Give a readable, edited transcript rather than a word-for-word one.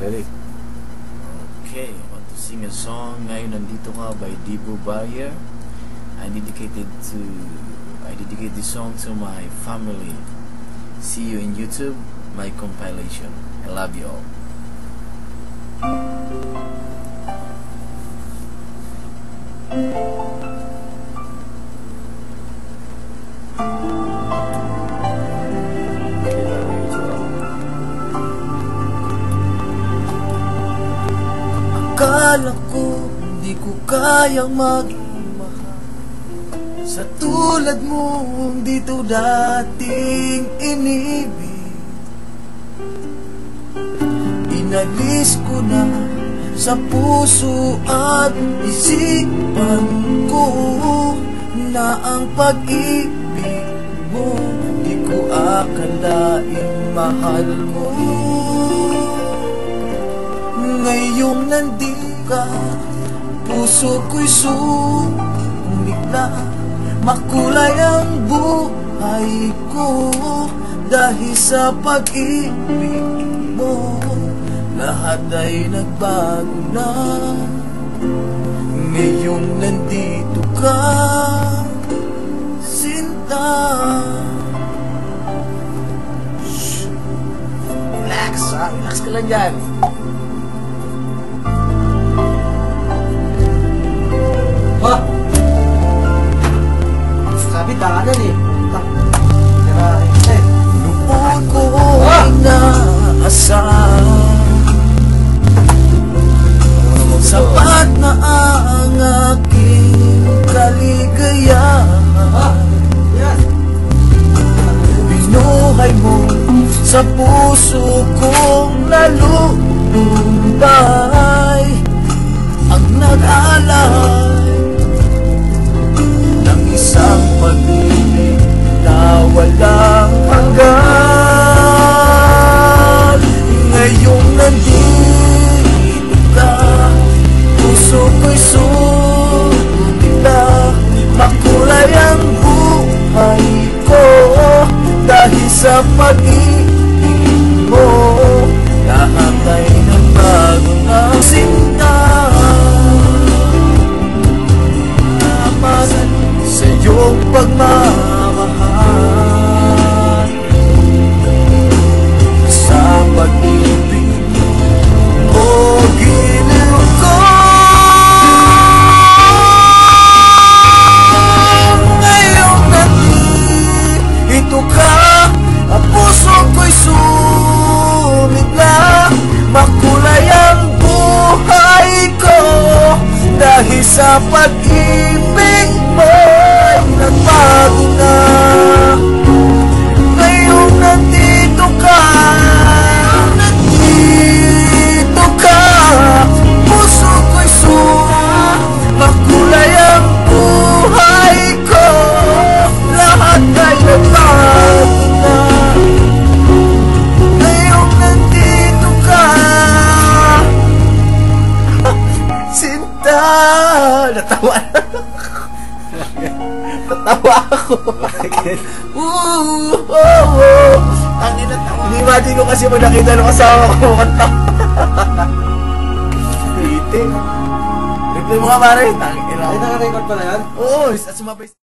Ready? Okay, I want to sing a song. Ngayon Nandito Ka by Divo Bayer. I dedicate this song to my family. See you in YouTube, my compilation. I love you all. Akala ko di ko kayang magmahal sa tulad mong dito dating inibig. Inalis ko na sa puso at isipan ko na ang pag-ibig mo di ko akalaing mahal mo. Ngayong nandito ka, puso ko'y sumigla. Makulay ang buhay ko dahil sa pag-ibig mo. Lahat ay nagbago na. Ngayong nandito ka, sinta. Shhh. Relax, relax ka lang dyan. Ha? Sabi daanan eh. Noon ko'y naasar, sapat na ang aking kaligayahan. Binuhay mo sa puso kong nalulumbay, ang nag-alay ng isang pag-ibig na walang hanggan. Ngayong nandito ka, puso ko'y sumigla. Makulay ang buhay ko dahil sa pag-ibig mo. Lahat ay nagbago na, sinta. Sa iyong pagmamahal, sa pag-ibig mo, giliw ko. Ngayong nandito ka, ang puso ko'y sumigla. Makulay ang buhay ko dahil sa pag-ibig mo. Nagbago na. Ngayong nandito ka, nandito ka, puso ko'y makulay ang buhay ko. Lahat ay nagbago na. Ngayong nandito ka, sinta. Natawa na. Natawa ako. Tangin na tawa. Hindi ko kasi mo nakita ng asawa ko kumanta. Ite. Reply mo nga pare. Tangin na. Ay, naka-record pala yan? Oo. At sumabay.